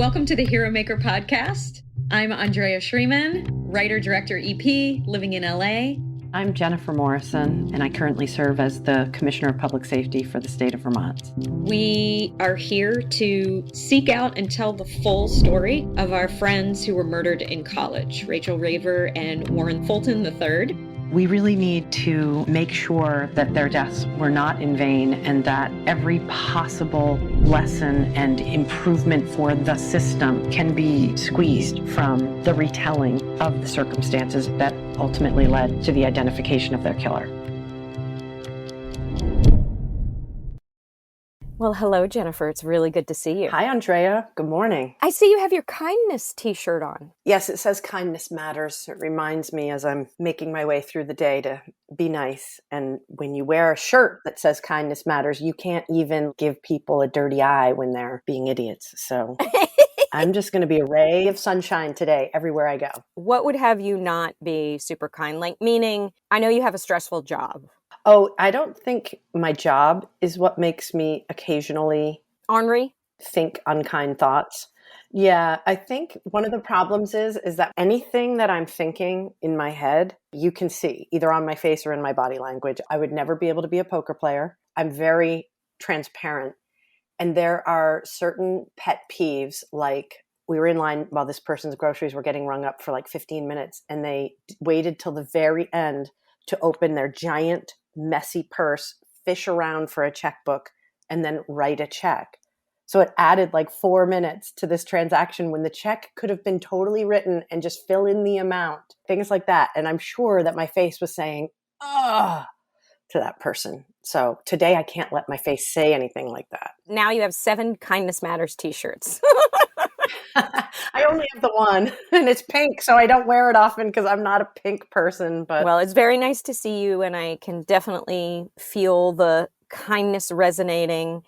Welcome to the Hero Maker podcast. I'm Andrea Schreeman, writer-director EP, living in LA. I'm Jennifer Morrison, and I currently serve as the Commissioner of Public Safety for the state of Vermont. We are here to seek out and tell the full story of our friends who were murdered in college, Rachel Raver and Warren Fulton III. We really need to make sure that their deaths were not in vain and that every possible lesson and improvement for the system can be squeezed from the retelling of the circumstances that ultimately led to the identification of their killer. Well, hello, Jennifer. It's really good to see you. Hi, Andrea. Good morning. I see you have your kindness t-shirt on. Yes, it says kindness matters. It reminds me as I'm making my way through the day to be nice. And when you wear a shirt that says kindness matters, you can't even give people a dirty eye when they're being idiots. So I'm just going to be a ray of sunshine today everywhere I go. What would have you not be super kind? Like, meaning, I know you have a stressful job. Oh, I don't think my job is what makes me occasionally ornery, think unkind thoughts. Yeah, I think one of the problems is that anything that I'm thinking in my head, you can see either on my face or in my body language. I would never be able to be a poker player. I'm very transparent. And there are certain pet peeves, like we were in line while this person's groceries were getting rung up for like 15 minutes, and they waited till the very end to open their giant messy purse, fish around for a checkbook, and then write a check. So it added like 4 minutes to this transaction when the check could have been totally written and just fill in the amount, things like that. And I'm sure that my face was saying, ugh, to that person. So today I can't let my face say anything like that. Now you have 7 Kindness Matters t-shirts. I only have the one, and it's pink, so I don't wear it often because I'm not a pink person. But well, it's very nice to see you, and I can definitely feel the kindness resonating.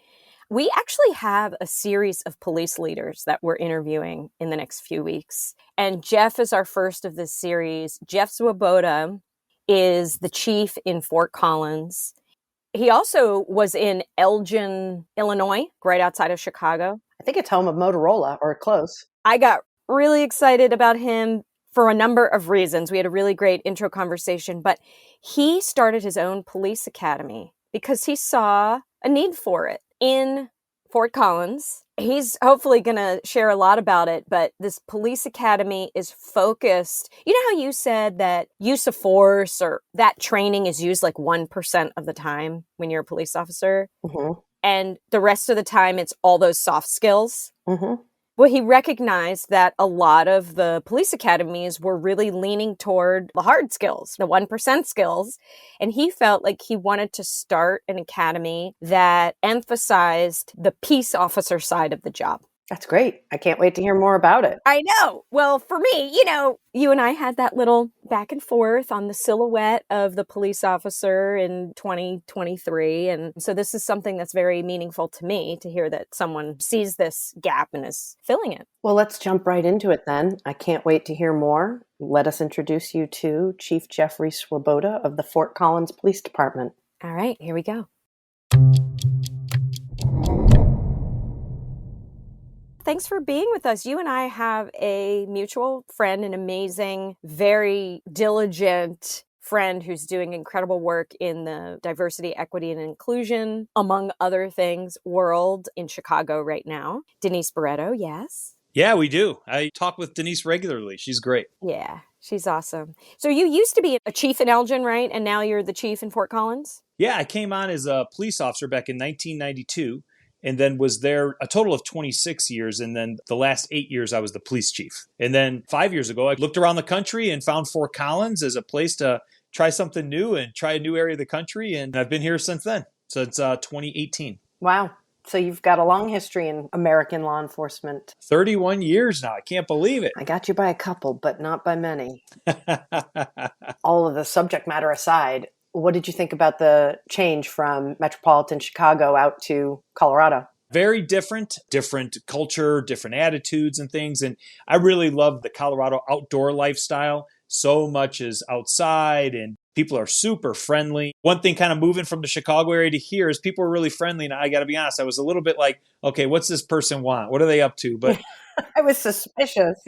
We actually have a series of police leaders that we're interviewing in the next few weeks, and Jeff is our first of this series. Chief Swoboda is the chief in Fort Collins. He also was in Elgin, Illinois, right outside of Chicago. I think it's home of Motorola, or close. I got really excited about him for a number of reasons. We had a really great intro conversation, but he started his own police academy because he saw a need for it in Fort Collins. He's hopefully going to share a lot about it, but this police academy is focused. You know how you said that use of force or that training is used like 1% of the time when you're a police officer? Mm-hmm. And the rest of the time, it's all those soft skills. Mm-hmm. Well, he recognized that a lot of the police academies were really leaning toward the hard skills, the 1% skills. And he felt like he wanted to start an academy that emphasized the peace officer side of the job. That's great. I can't wait to hear more about it. I know. Well, for me, you and I had that little back and forth on the silhouette of the police officer in 2023. And so this is something that's very meaningful to me to hear that someone sees this gap and is filling it. Well, let's jump right into it then. I can't wait to hear more. Let us introduce you to Chief Jeffrey Swoboda of the Fort Collins Police Department. All right, here we go. Thanks for being with us. You and I have a mutual friend, an amazing, very diligent friend who's doing incredible work in the diversity, equity, and inclusion, among other things, world in Chicago right now. Denise Barreto, yes? Yeah, we do. I talk with Denise regularly. She's great. Yeah, she's awesome. So you used to be a chief in Elgin, right? And now you're the chief in Fort Collins? Yeah, I came on as a police officer back in 1992. And then was there a total of 26 years. And then the last 8 years, I was the police chief. And then 5 years ago, I looked around the country and found Fort Collins as a place to try something new and try a new area of the country. And I've been here since then, since 2018. Wow. So you've got a long history in American law enforcement. 31 years now. I can't believe it. I got you by a couple, but not by many. All of the subject matter aside, what did you think about the change from metropolitan Chicago out to Colorado? Very different culture, different attitudes and things. And I really love the Colorado outdoor lifestyle. So much is outside and people are super friendly. One thing kind of moving from the Chicago area to here is people are really friendly. And I got to be honest, I was a little bit like, okay, what's this person want? What are they up to? But I was suspicious.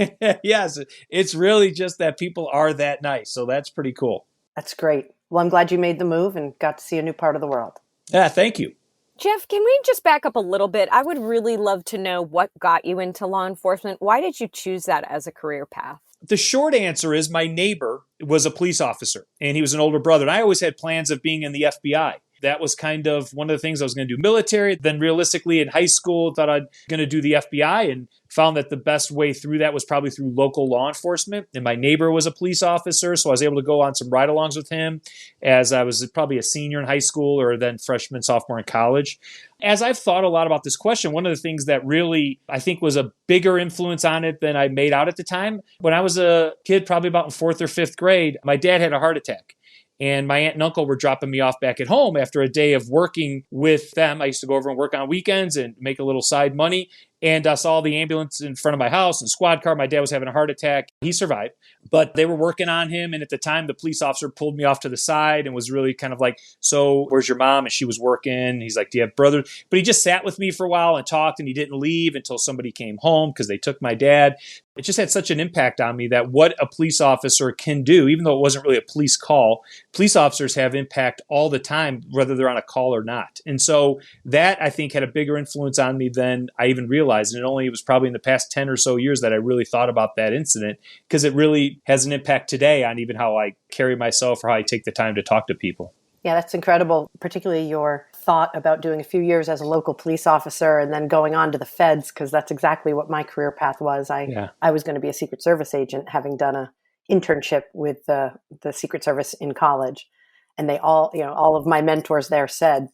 Yes, it's really just that people are that nice. So that's pretty cool. That's great. Well, I'm glad you made the move and got to see a new part of the world. Yeah, thank you. Jeff, can we just back up a little bit? I would really love to know what got you into law enforcement. Why did you choose that as a career path? The short answer is my neighbor was a police officer and he was an older brother. And I always had plans of being in the FBI. That was kind of one of the things I was going to do military. Then realistically in high school, thought I'd going to do the FBI and found that the best way through that was probably through local law enforcement. And my neighbor was a police officer, so I was able to go on some ride-alongs with him as I was probably a senior in high school or then freshman, sophomore in college. As I've thought a lot about this question, one of the things that really I think was a bigger influence on it than I made out at the time, when I was a kid, probably about in fourth or fifth grade, my dad had a heart attack. And my aunt and uncle were dropping me off back at home after a day of working with them. I used to go over and work on weekends and make a little side money. And I saw the ambulance in front of my house and squad car. My dad was having a heart attack. He survived, but they were working on him. And at the time, the police officer pulled me off to the side and was really kind of like, so where's your mom? And she was working. He's like, do you have brothers? But he just sat with me for a while and talked, and he didn't leave until somebody came home because they took my dad. It just had such an impact on me that what a police officer can do, even though it wasn't really a police call, police officers have impact all the time, whether they're on a call or not. And so that, I think, had a bigger influence on me than I even realized. And it was probably in the past 10 or so years that I really thought about that incident, because it really has an impact today on even how I carry myself or how I take the time to talk to people. Yeah, that's incredible, particularly your thought about doing a few years as a local police officer and then going on to the feds, because that's exactly what my career path was. I was going to be a Secret Service agent, having done an internship with the Secret Service in college. And they all of my mentors there said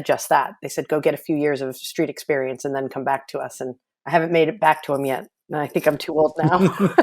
just that. They said, go get a few years of street experience and then come back to us. And I haven't made it back to them yet. And I think I'm too old now.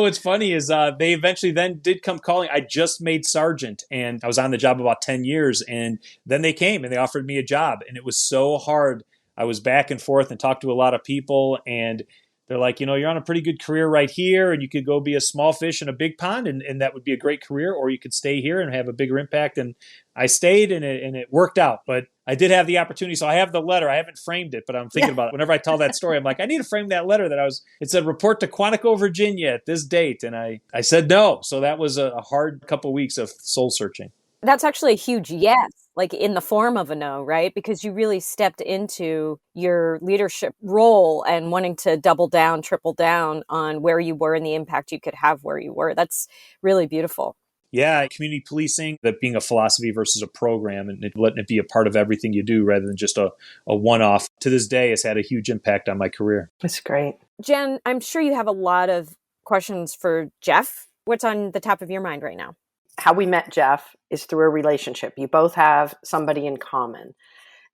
What's funny is they eventually then did come calling. I just made sergeant and I was on the job about 10 years. And then they came and they offered me a job. And it was so hard. I was back and forth and talked to a lot of people. And they're like, you're on a pretty good career right here. And you could go be a small fish in a big pond. And that would be a great career. Or you could stay here and have a bigger impact. And I stayed and it worked out. But I did have the opportunity. So I have the letter. I haven't framed it, but I'm thinking about it. Whenever I tell that story, I'm like, I need to frame that letter it said report to Quantico, Virginia at this date. And I said no. So that was a hard couple of weeks of soul searching. That's actually a huge yes, like in the form of a no, right? Because you really stepped into your leadership role and wanting to double down, triple down on where you were and the impact you could have where you were. That's really beautiful. Yeah, community policing, that being a philosophy versus a program and letting it be a part of everything you do rather than just a one-off, to this day has had a huge impact on my career. That's great. Jen, I'm sure you have a lot of questions for Jeff. What's on the top of your mind right now? How we met Jeff is through a relationship. You both have somebody in common.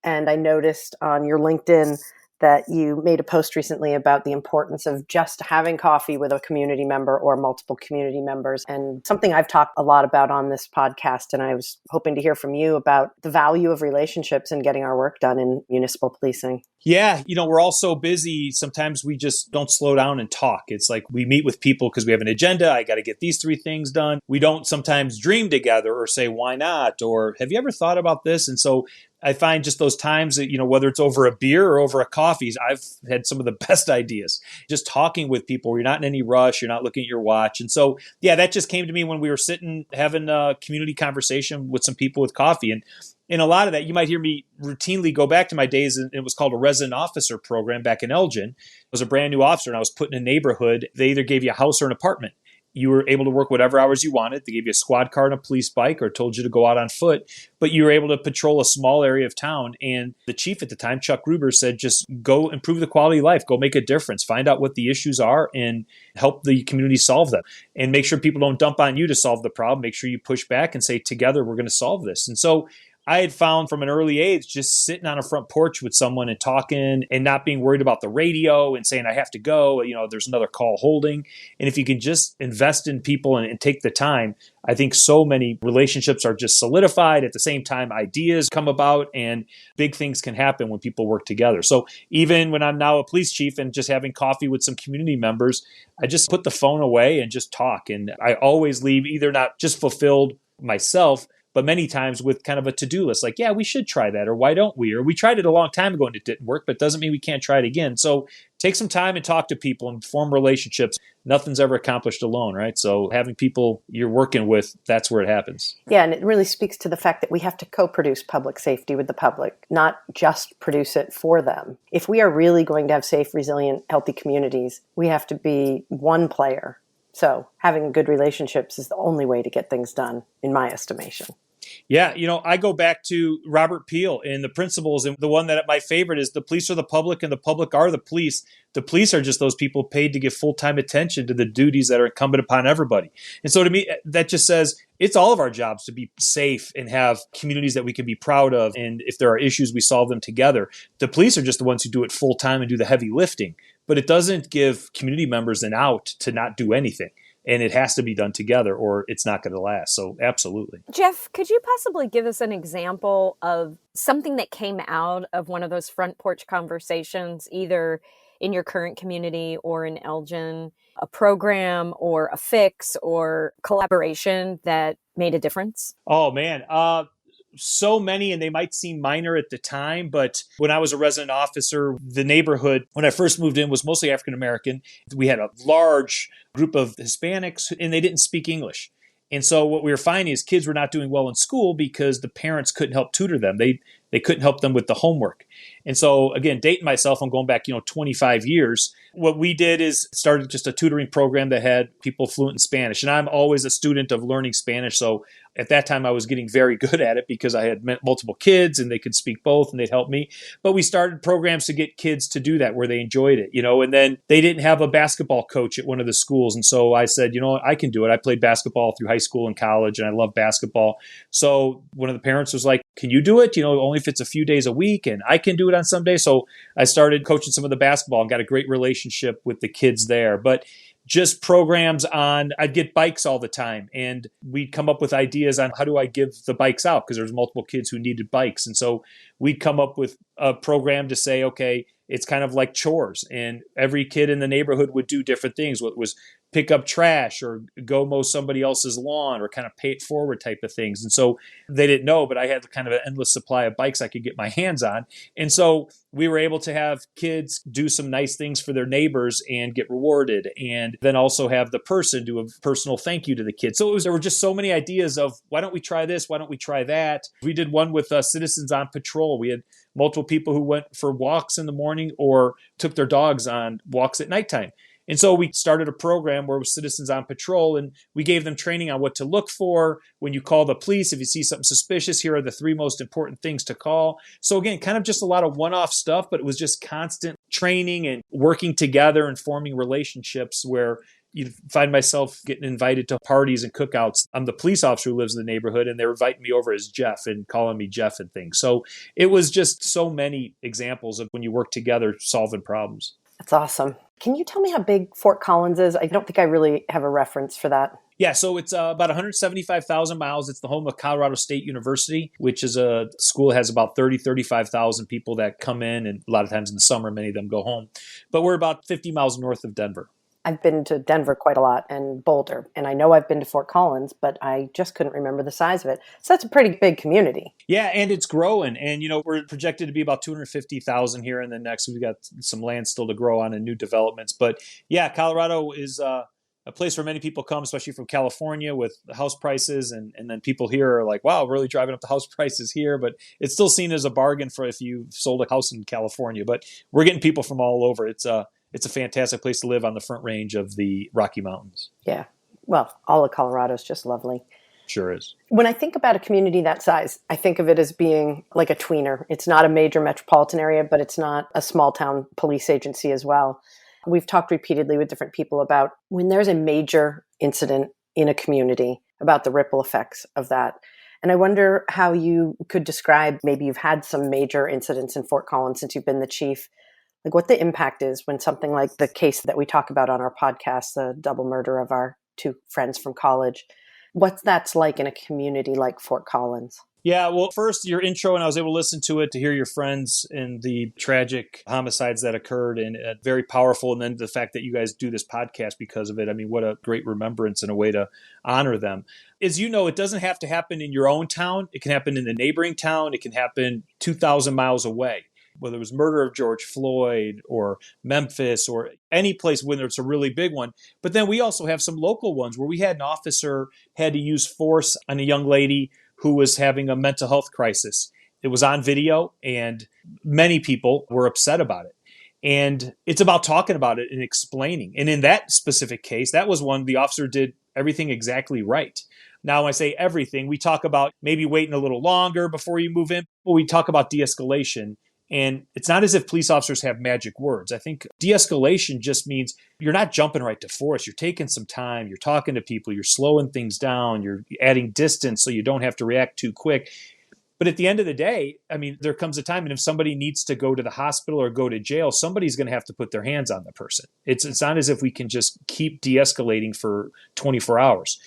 And I noticed on your LinkedIn that you made a post recently about the importance of just having coffee with a community member or multiple community members, and something I've talked a lot about on this podcast. And I was hoping to hear from you about the value of relationships and getting our work done in municipal policing. Yeah, we're all so busy. Sometimes we just don't slow down and talk. It's like we meet with people because we have an agenda. I got to get these 3 things done. We don't sometimes dream together or say, why not? Or have you ever thought about this? And so I find just those times that, whether it's over a beer or over a coffee, I've had some of the best ideas. Just talking with people where you're not in any rush, you're not looking at your watch. And so, yeah, that just came to me when we were sitting having a community conversation with some people with coffee. And in a lot of that, you might hear me routinely go back to my days. It was called a resident officer program back in Elgin. I was a brand new officer and I was put in a neighborhood. They either gave you a house or an apartment. You were able to work whatever hours you wanted. They gave you a squad car and a police bike or told you to go out on foot, but you were able to patrol a small area of town. And the chief at the time, Chuck Gruber, said, just go improve the quality of life, go make a difference, find out what the issues are and help the community solve them, and make sure people don't dump on you to solve the problem. Make sure you push back and say, together, we're going to solve this. And so I had found from an early age, just sitting on a front porch with someone and talking and not being worried about the radio and saying, I have to go, there's another call holding. And if you can just invest in people and take the time, I think so many relationships are just solidified. At the same time, ideas come about and big things can happen when people work together. So even when I'm now a police chief and just having coffee with some community members, I just put the phone away and just talk. And I always leave either not just fulfilled myself, but many times with kind of a to-do list, like, yeah, we should try that, or why don't we? Or we tried it a long time ago and it didn't work, but it doesn't mean we can't try it again. So take some time and talk to people and form relationships. Nothing's ever accomplished alone, right? So having people you're working with, that's where it happens. Yeah, and it really speaks to the fact that we have to co-produce public safety with the public, not just produce it for them. If we are really going to have safe, resilient, healthy communities, we have to be one player. So having good relationships is the only way to get things done, in my estimation. Yeah, I go back to Robert Peel and the principles, and the one that my favorite is the police are the public and the public are the police. The police are just those people paid to give full-time attention to the duties that are incumbent upon everybody. And so to me, that just says it's all of our jobs to be safe and have communities that we can be proud of. And if there are issues, we solve them together. The police are just the ones who do it full-time and do the heavy lifting. But it doesn't give community members an out to not do anything. And it has to be done together or it's not going to last. So absolutely. Jeff, could you possibly give us an example of something that came out of one of those front porch conversations, either in your current community or in Elgin, a program or a fix or collaboration that made a difference? Oh, man. So many, and they might seem minor at the time, but when I was a resident officer, the neighborhood, when I first moved in, was mostly African American. We had a large group of Hispanics, and they didn't speak English. And so what we were finding is kids were not doing well in school because the parents couldn't help tutor them. They couldn't help them with the homework. And so, again, dating myself, I'm going back, 25 years. What we did is started just a tutoring program that had people fluent in Spanish. And I'm always a student of learning Spanish. So at that time, I was getting very good at it because I had multiple kids and they could speak both and they'd help me. But we started programs to get kids to do that where they enjoyed it, and then they didn't have a basketball coach at one of the schools. And so I said, I can do it. I played basketball through high school and college and I love basketball. So one of the parents was like, can you do it? Only if it's a few days a week and I can do it on some days. So I started coaching some of the basketball and got a great relationship with the kids there. But just programs on, I'd get bikes all the time and we'd come up with ideas on how do I give the bikes out because there's multiple kids who needed bikes. And so we'd come up with a program to say, okay, it's kind of like chores and every kid in the neighborhood would do different things. What was pick up trash or go mow somebody else's lawn or kind of pay it forward type of things. And so they didn't know, but I had kind of an endless supply of bikes I could get my hands on. And so we were able to have kids do some nice things for their neighbors and get rewarded. And then also have the person do a personal thank you to the kids. So there were just so many ideas of why don't we try this? Why don't we try that? We did one with Citizens on Patrol. We had multiple people who went for walks in the morning or took their dogs on walks at nighttime. And so we started a program where it was Citizens on Patrol, and we gave them training on what to look for when you call the police. If you see something suspicious, here are the 3 most important things to call. So again, kind of just a lot of one-off stuff, but it was just constant training and working together and forming relationships where you find myself getting invited to parties and cookouts. I'm the police officer who lives in the neighborhood, and they're inviting me over as Jeff and calling me Jeff and things. So it was just so many examples of when you work together solving problems. That's awesome. Can you tell me how big Fort Collins is? I don't think I really have a reference for that. Yeah, so it's about 175,000 miles. It's the home of Colorado State University, which is a school that has about 35,000 people that come in, and a lot of times in the summer, many of them go home. But we're about 50 miles north of Denver. I've been to Denver quite a lot and Boulder, and I know I've been to Fort Collins, but I just couldn't remember the size of it. So that's a pretty big community. Yeah, and it's growing. And, we're projected to be about 250,000 here in the next. We've got some land still to grow on and new developments. But yeah, Colorado is a place where many people come, especially from California with house prices. And then people here are like, wow, we're really driving up the house prices here. But it's still seen as a bargain for if you sold a house in California. But we're getting people from all over. It's a fantastic place to live on the Front Range of the Rocky Mountains. Yeah. Well, all of Colorado is just lovely. Sure is. When I think about a community that size, I think of it as being like a tweener. It's not a major metropolitan area, but it's not a small town police agency as well. We've talked repeatedly with different people about when there's a major incident in a community, about the ripple effects of that. And I wonder how you could describe, maybe you've had some major incidents in Fort Collins since you've been the chief, like what the impact is when something like the case that we talk about on our podcast, the double murder of our 2 friends from college, what that's like in a community like Fort Collins. Yeah, well, first, your intro, and I was able to listen to it to hear your friends and the tragic homicides that occurred, and very powerful. And then the fact that you guys do this podcast because of it. I mean, what a great remembrance and a way to honor them. As you know, it doesn't have to happen in your own town. It can happen in the neighboring town. It can happen 2,000 miles away. whether it was murder of George Floyd or Memphis or any place when it's a really big one. But then we also have some local ones where we had an officer had to use force on a young lady who was having a mental health crisis. It was on video, and many people were upset about it. And it's about talking about it and explaining. And in that specific case, that was one the officer did everything exactly right. Now, when I say everything, we talk about maybe waiting a little longer before you move in. But we talk about de-escalation. And it's not as if police officers have magic words. I think de-escalation just means you're not jumping right to force. You're taking some time. You're talking to people. You're slowing things down. You're adding distance so you don't have to react too quick. But at the end of the day, I mean, there comes a time, and if somebody needs to go to the hospital or go to jail, somebody's going to have to put their hands on the person. It's not as if we can just keep de-escalating for 24 hours.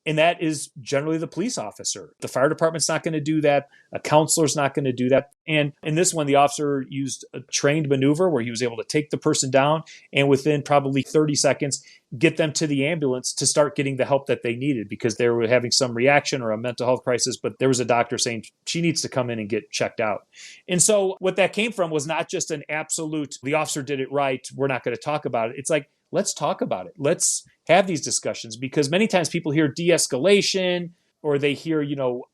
And that is generally the police officer. The fire department's not going to do that. A counselor's not going to do that. And in this one, the officer used a trained maneuver where he was able to take the person down and within probably 30 seconds, get them to the ambulance to start getting the help that they needed because they were having some reaction or a mental health crisis. But there was a doctor saying she needs to come in and get checked out. And so what that came from was not just an absolute, the officer did it right, we're not going to talk about it. It's like, let's talk about it. Let's have these discussions, because many times people hear de-escalation or they hear,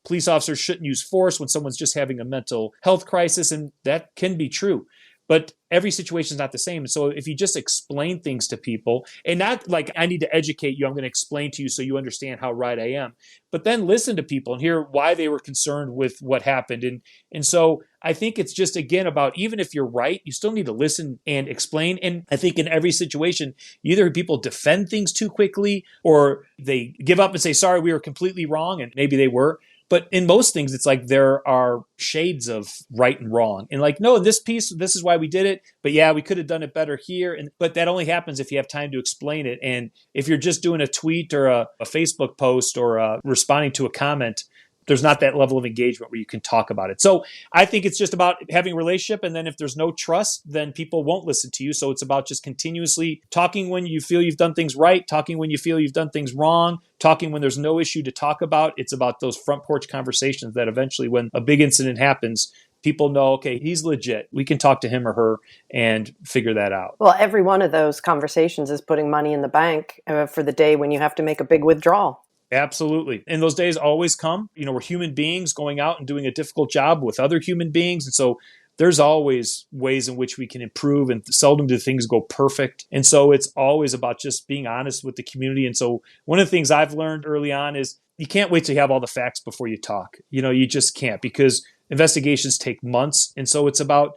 police officers shouldn't use force when someone's just having a mental health crisis. And that can be true. But every situation is not the same. And so if you just explain things to people, and not like I need to educate you, I'm going to explain to you so you understand how right I am, but then listen to people and hear why they were concerned with what happened. And so I think it's just, again, about even if you're right, you still need to listen and explain. And I think in every situation, either people defend things too quickly or they give up and say, sorry, we were completely wrong. And maybe they were. But in most things, it's like there are shades of right and wrong. And like, no, in this piece, this is why we did it. But yeah, we could have done it better here. But that only happens if you have time to explain it. And if you're just doing a tweet or a Facebook post or responding to a comment, there's not that level of engagement where you can talk about it. So I think it's just about having a relationship. And then if there's no trust, then people won't listen to you. So it's about just continuously talking when you feel you've done things right, talking when you feel you've done things wrong, talking when there's no issue to talk about. It's about those front porch conversations that eventually, when a big incident happens, people know, okay, he's legit. We can talk to him or her and figure that out. Well, every one of those conversations is putting money in the bank for the day when you have to make a big withdrawal. Absolutely. And those days always come. We're human beings going out and doing a difficult job with other human beings. And so there's always ways in which we can improve, and seldom do things go perfect. And so it's always about just being honest with the community. And so one of the things I've learned early on is you can't wait till you have all the facts before you talk. You just can't, because investigations take months. And so it's about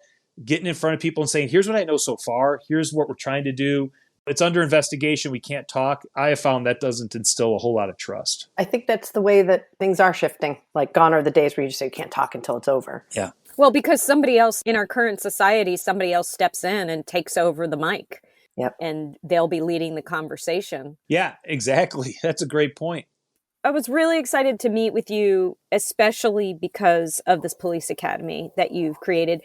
getting in front of people and saying, here's what I know so far. Here's what we're trying to do. It's under investigation. We can't talk. I have found that doesn't instill a whole lot of trust. I think that's the way that things are shifting. Like, gone are the days where you just say you can't talk until it's over. Yeah. Well, because somebody else in our current society, somebody else steps in and takes over the mic. Yep. And they'll be leading the conversation. Yeah, exactly. That's a great point. I was really excited to meet with you, especially because of this police academy that you've created.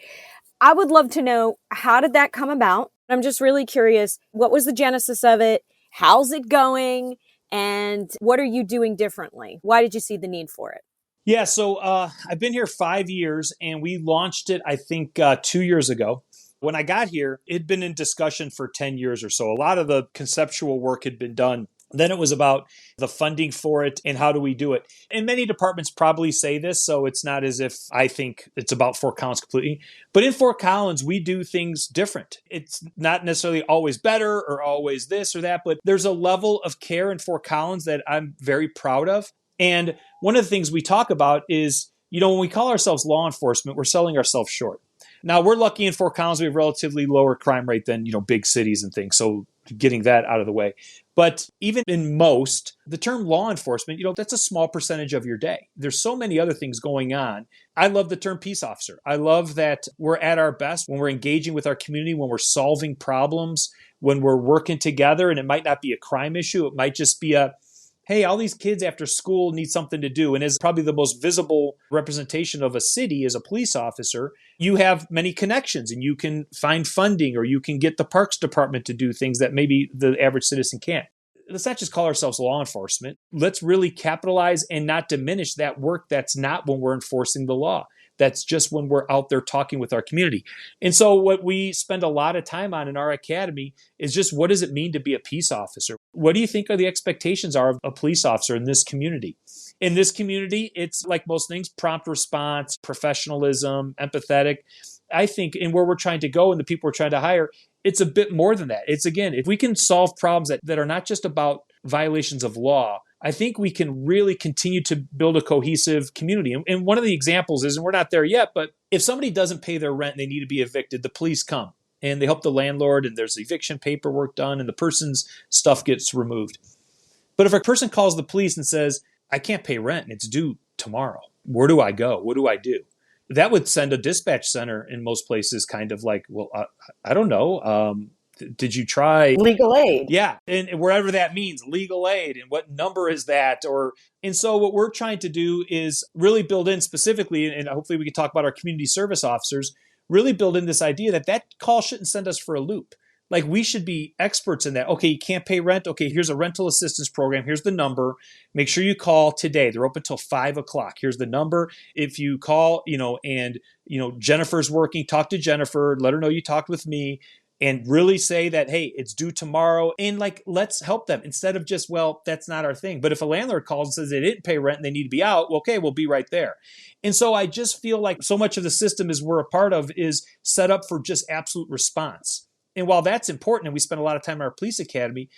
I would love to know, how did that come about? I'm just really curious, what was the genesis of it? How's it going? And what are you doing differently? Why did you see the need for it? Yeah, so I've been here 5 years, and we launched it, I think, 2 years ago. When I got here, it'd been in discussion for 10 years or so. A lot of the conceptual work had been done. Then it was about the funding for it and how do we do it. And many departments probably say this, so it's not as if I think it's about Fort Collins completely. But in Fort Collins, we do things different. It's not necessarily always better or always this or that, but there's a level of care in Fort Collins that I'm very proud of. And one of the things we talk about is, when we call ourselves law enforcement, we're selling ourselves short. Now, we're lucky in Fort Collins, we have a relatively lower crime rate than, big cities and things. So getting that out of the way. But even in most, the term law enforcement, that's a small percentage of your day. There's so many other things going on. I love the term peace officer. I love that we're at our best when we're engaging with our community, when we're solving problems, when we're working together. And it might not be a crime issue. It might just be hey, all these kids after school need something to do. And as probably the most visible representation of a city as a police officer, you have many connections and you can find funding, or you can get the parks department to do things that maybe the average citizen can't. Let's not just call ourselves law enforcement. Let's really capitalize and not diminish that work that's not when we're enforcing the law. That's just when we're out there talking with our community. And so what we spend a lot of time on in our academy is just, what does it mean to be a peace officer? What do you think are the expectations are of a police officer in this community? In this community, it's like most things, prompt response, professionalism, empathetic. I think in where we're trying to go and the people we're trying to hire, it's a bit more than that. It's, again, if we can solve problems that are not just about violations of law, I think we can really continue to build a cohesive community. And one of the examples is, and we're not there yet, but if somebody doesn't pay their rent and they need to be evicted, the police come and they help the landlord, and there's eviction paperwork done and the person's stuff gets removed. But if a person calls the police and says, I can't pay rent and it's due tomorrow, where do I go? What do I do? That would send a dispatch center in most places kind of like, well, I don't know. Did you try legal aid? Yeah. And wherever that means, legal aid, and what number is that? And so what we're trying to do is really build in specifically, and hopefully we can talk about our community service officers, really build in this idea that call shouldn't send us for a loop. Like, we should be experts in that. Okay, you can't pay rent. Okay, here's a rental assistance program. Here's the number. Make sure you call today. They're open till 5:00. Here's the number. If you call, and Jennifer's working, talk to Jennifer, let her know you talked with me, and really say that, hey, it's due tomorrow. And let's help them instead of just, well, that's not our thing. But if a landlord calls and says they didn't pay rent and they need to be out, well, okay, we'll be right there. And so I just feel like so much of the system is we're a part of is set up for just absolute response. And while that's important, and we spend a lot of time in our police academy,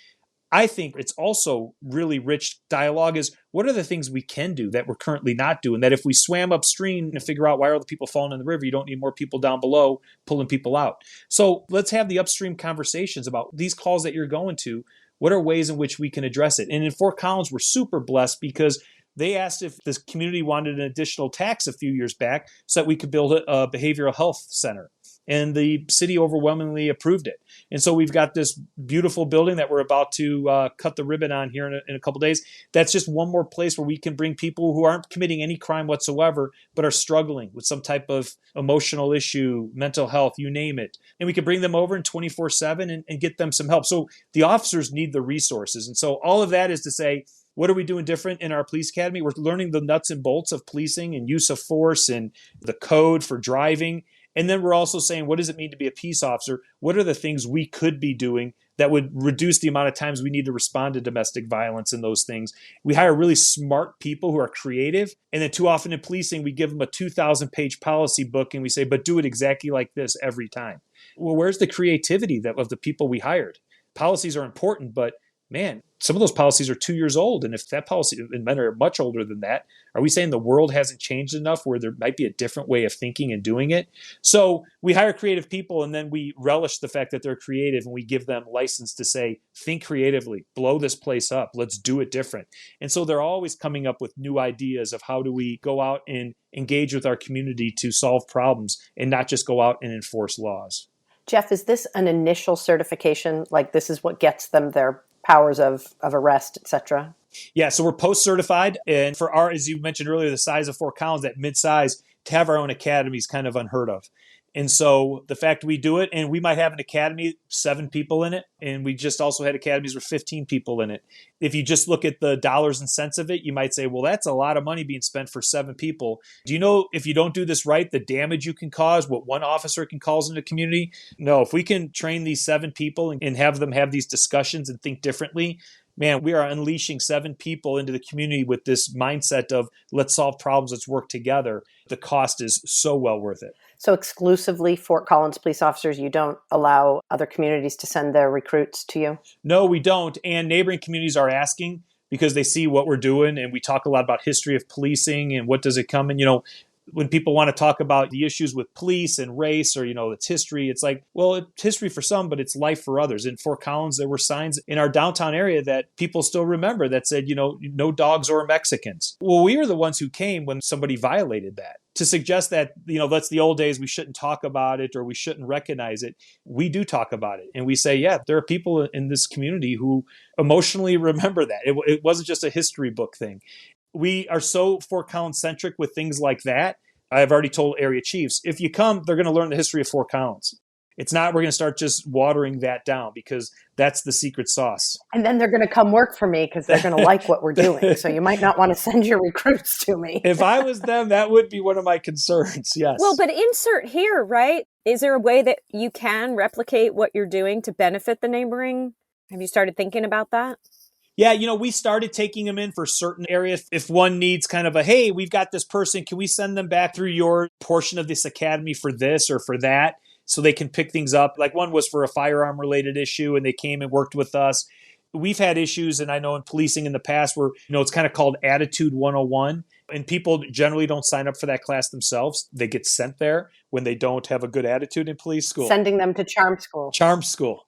I think it's also really rich dialogue is, what are the things we can do that we're currently not doing? That if we swam upstream and figure out why are the people falling in the river, you don't need more people down below pulling people out. So let's have the upstream conversations about these calls that you're going to. What are ways in which we can address it? And in Fort Collins, we're super blessed because they asked if this community wanted an additional tax a few years back so that we could build a behavioral health center. And the city overwhelmingly approved it. And so we've got this beautiful building that we're about to cut the ribbon on here in a couple of days. That's just one more place where we can bring people who aren't committing any crime whatsoever, but are struggling with some type of emotional issue, mental health, you name it. And we can bring them over in 24/7 and get them some help. So the officers need the resources. And so all of that is to say, what are we doing different in our police academy? We're learning the nuts and bolts of policing and use of force and the code for driving. And then we're also saying, what does it mean to be a peace officer? What are the things we could be doing that would reduce the amount of times we need to respond to domestic violence and those things? We hire really smart people who are creative. And then too often in policing, we give them a 2,000-page policy book and we say, but do it exactly like this every time. Well, where's the creativity of the people we hired? Policies are important, but man, some of those policies are 2 years old. And if that policy, and men are much older than that, are we saying the world hasn't changed enough where there might be a different way of thinking and doing it? So we hire creative people and then we relish the fact that they're creative and we give them license to say, think creatively, blow this place up, let's do it different. And so they're always coming up with new ideas of how do we go out and engage with our community to solve problems and not just go out and enforce laws. Jeff, is this an initial certification? Like this is what gets them their powers of arrest, et cetera? Yeah, so we're post-certified. And for our, as you mentioned earlier, the size of Fort Collins, that mid-size, to have our own academy is kind of unheard of. And so the fact we do it, and we might have an academy, 7 people in it, and we just also had academies with 15 people in it. If you just look at the dollars and cents of it, you might say, well, that's a lot of money being spent for 7 people. Do you know if you don't do this right, the damage you can cause, what one officer can cause in the community? No, if we can train these 7 people and have them have these discussions and think differently, man, we are unleashing 7 people into the community with this mindset of let's solve problems, let's work together. The cost is so well worth it. So exclusively Fort Collins police officers, you don't allow other communities to send their recruits to you? No, we don't. And neighboring communities are asking because they see what we're doing. And we talk a lot about history of policing and what does it come in, when people want to talk about the issues with police and race or, it's history, it's like, well, it's history for some, but it's life for others. In Fort Collins, there were signs in our downtown area that people still remember that said, no dogs or Mexicans. Well, we were the ones who came when somebody violated that. To suggest that, that's the old days, we shouldn't talk about it or we shouldn't recognize it. We do talk about it. And we say, yeah, there are people in this community who emotionally remember that. It wasn't just a history book thing. We are so Fort Collins centric with things like that. I've already told area chiefs, if you come, they're going to learn the history of Fort Collins. It's not, we're going to start just watering that down, because that's the secret sauce. And then they're going to come work for me because they're going to like what we're doing. So you might not want to send your recruits to me. If I was them, that would be one of my concerns. Yes. Well, but insert here, right? Is there a way that you can replicate what you're doing to benefit the neighboring? Have you started thinking about that? Yeah, we started taking them in for certain areas. If one needs kind of a, hey, we've got this person, can we send them back through your portion of this academy for this or for that? So they can pick things up. Like one was for a firearm related issue, and they came and worked with us. We've had issues, and I know in policing in the past where, it's kind of called Attitude 101. And people generally don't sign up for that class themselves. They get sent there when they don't have a good attitude in police school. Sending them to charm school. Charm school.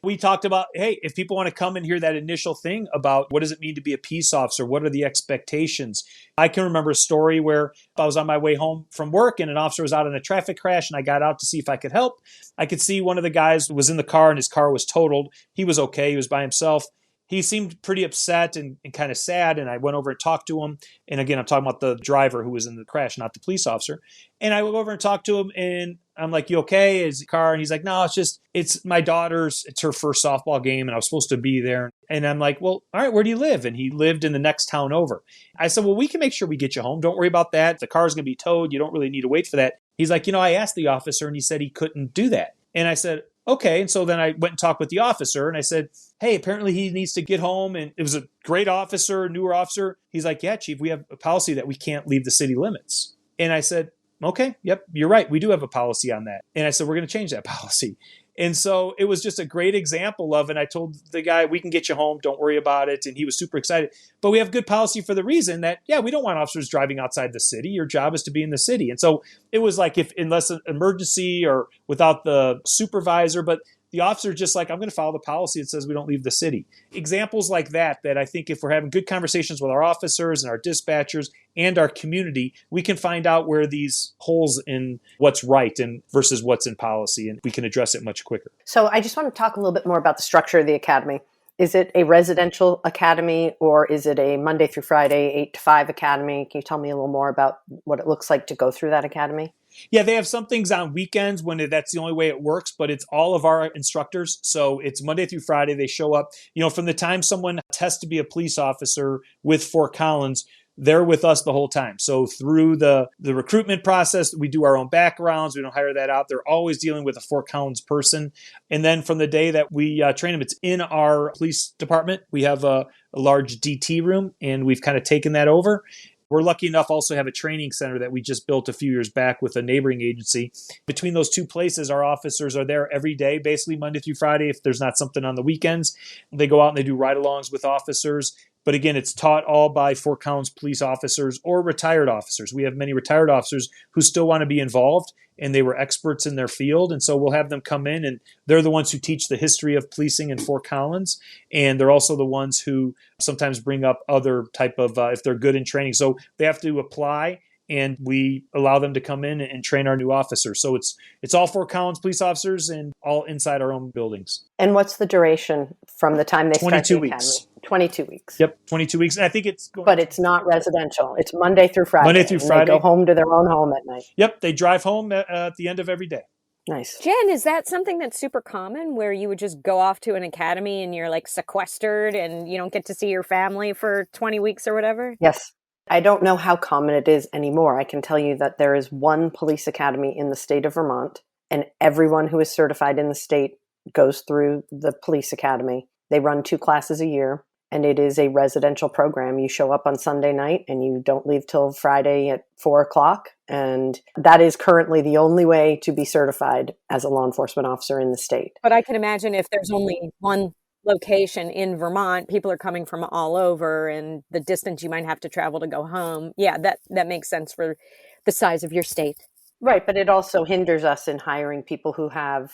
We talked about, hey, if people want to come and hear that initial thing about what does it mean to be a peace officer? What are the expectations? I can remember a story where I was on my way home from work and an officer was out in a traffic crash, and I got out to see if I could help. I could see one of the guys was in the car and his car was totaled. He was okay. He was by himself. He seemed pretty upset and kind of sad, and I went over and talked to him. And again, I'm talking about the driver who was in the crash, not the police officer. And I went over and talked to him, and I'm like, you okay? Is the car? And he's like, no, it's my daughter's, it's her first softball game, and I was supposed to be there. And I'm like, well, all right, where do you live? And he lived in the next town over. I said, well, we can make sure we get you home. Don't worry about that. The car's going to be towed. You don't really need to wait for that. He's like, I asked the officer, and he said he couldn't do that. And I said, okay. And so then I went and talked with the officer, and I said, hey, apparently he needs to get home. And it was a great officer, newer officer. He's like, yeah, Chief, we have a policy that we can't leave the city limits. And I said, okay, yep, you're right. We do have a policy on that. And I said, we're going to change that policy. And so it was just a great example of, and I told the guy, we can get you home. Don't worry about it. And he was super excited. But we have good policy for the reason that, yeah, we don't want officers driving outside the city. Your job is to be in the city. And so it was like, if unless an emergency or without the supervisor, but the officer just like, I'm going to follow the policy that says we don't leave the city. Examples like that I think if we're having good conversations with our officers and our dispatchers and our community, we can find out where these holes in what's right and versus what's in policy, and we can address it much quicker. So I just want to talk a little bit more about the structure of the academy. Is it a residential academy, or is it a Monday through Friday, 8 to 5 academy? Can you tell me a little more about what it looks like to go through that academy? Yeah, they have some things on weekends when that's the only way it works, but it's all of our instructors. So it's Monday through Friday. They show up, from the time someone tests to be a police officer with Fort Collins, they're with us the whole time. So through the recruitment process, we do our own backgrounds. We don't hire that out. They're always dealing with a Fort Collins person. And then from the day that we train them, it's in our police department. We have a large DT room, and we've kind of taken that over. We're lucky enough also to have a training center that we just built a few years back with a neighboring agency. Between those two places, our officers are there every day, basically Monday through Friday. If there's not something on the weekends, they go out and they do ride-alongs with officers. But again, it's taught all by Fort Collins police officers or retired officers. We have many retired officers who still want to be involved, and they were experts in their field. And so we'll have them come in, and they're the ones who teach the history of policing in Fort Collins. And they're also the ones who sometimes bring up other type of, if they're good in training. So they have to apply, and we allow them to come in and train our new officers. So it's all Fort Collins police officers and all inside our own buildings. And what's the duration from the time they start the 22 academy? weeks. 22 weeks. Yep, 22 weeks. And I think it's going. But it's not residential. It's Monday through Friday. Monday through Friday. They go home to their own home at night. Yep, they drive home at the end of every day. Nice. Jen, is that something that's super common where you would just go off to an academy and you're like sequestered and you don't get to see your family for 20 weeks or whatever? Yes. I don't know how common it is anymore. I can tell you that there is one police academy in the state of Vermont, and everyone who is certified in the state goes through the police academy. They run 2 classes a year, and it is a residential program. You show up on Sunday night and you don't leave till Friday at 4:00. And that is currently the only way to be certified as a law enforcement officer in the state. But I can imagine if there's only one location in Vermont, people are coming from all over, and the distance you might have to travel to go home. Yeah, that makes sense for the size of your state. Right, but it also hinders us in hiring people who have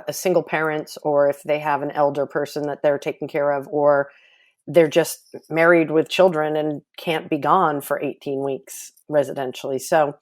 a single parents, or if they have an elder person that they're taking care of, or they're just married with children and can't be gone for 18 weeks residentially. So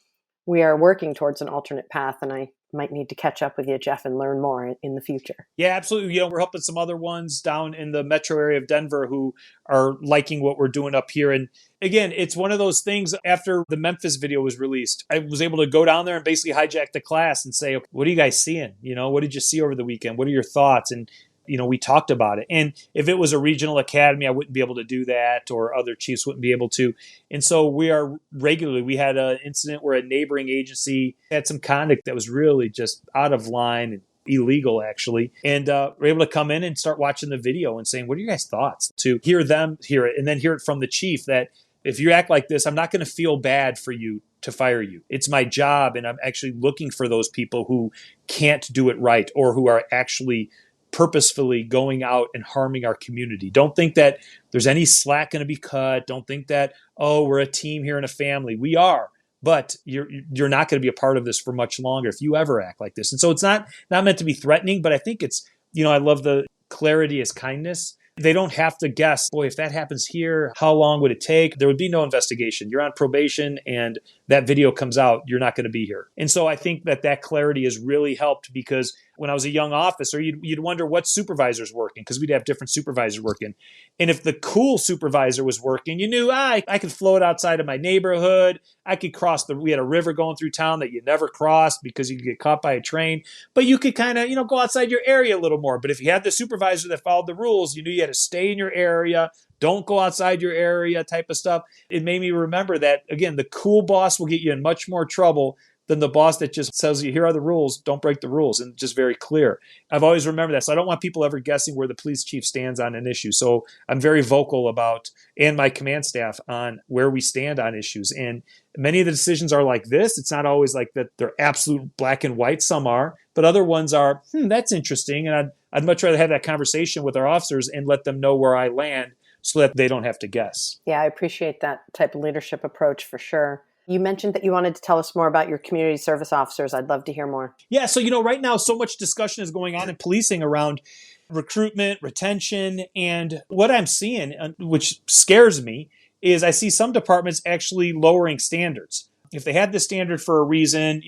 we are working towards an alternate path, and I might need to catch up with you, Jeff, and learn more in the future. Yeah, absolutely. We're helping some other ones down in the metro area of Denver who are liking what we're doing up here. And again, it's one of those things. After the Memphis video was released, I was able to go down there and basically hijack the class and say, okay, what are you guys seeing? What did you see over the weekend? What are your thoughts? And we talked about it. And if it was a regional academy, I wouldn't be able to do that, or other chiefs wouldn't be able to. And so we had an incident where a neighboring agency had some conduct that was really just out of line and illegal, actually. And we're able to come in and start watching the video and saying, what are your guys' thoughts? To hear them hear it and then hear it from the chief that if you act like this, I'm not going to feel bad for you to fire you. It's my job. And I'm actually looking for those people who can't do it right or who are actually purposefully going out and harming our community. Don't think that there's any slack going to be cut. Don't think that, we're a team here and a family. We are, but you're not going to be a part of this for much longer if you ever act like this. And so it's not meant to be threatening, but I think it's, I love the clarity is kindness. They don't have to guess, boy, if that happens here, how long would it take? There would be no investigation. You're on probation and that video comes out, you're not going to be here. And so I think that clarity has really helped, because when I was a young officer, you'd wonder what supervisor's working, because we'd have different supervisors working. And if the cool supervisor was working, you knew, I could float outside of my neighborhood. I could we had a river going through town that you never crossed because you could get caught by a train. But you could kind of, go outside your area a little more. But if you had the supervisor that followed the rules, you knew you had to stay in your area, don't go outside your area type of stuff. It made me remember that, again, the cool boss will get you in much more trouble than the boss that just says, here are the rules, don't break the rules, and just very clear. I've always remembered that. So I don't want people ever guessing where the police chief stands on an issue. So I'm very vocal about, and my command staff, on where we stand on issues. And many of the decisions are like this. It's not always like that they're absolute black and white. Some are, but other ones are, that's interesting. And I'd much rather have that conversation with our officers and let them know where I land so that they don't have to guess. Yeah, I appreciate that type of leadership approach for sure. You mentioned that you wanted to tell us more about your community service officers. I'd love to hear more. Yeah, so right now so much discussion is going on in policing around recruitment, retention, and what I'm seeing, which scares me, is I see some departments actually lowering standards. If they had this standard for a reason,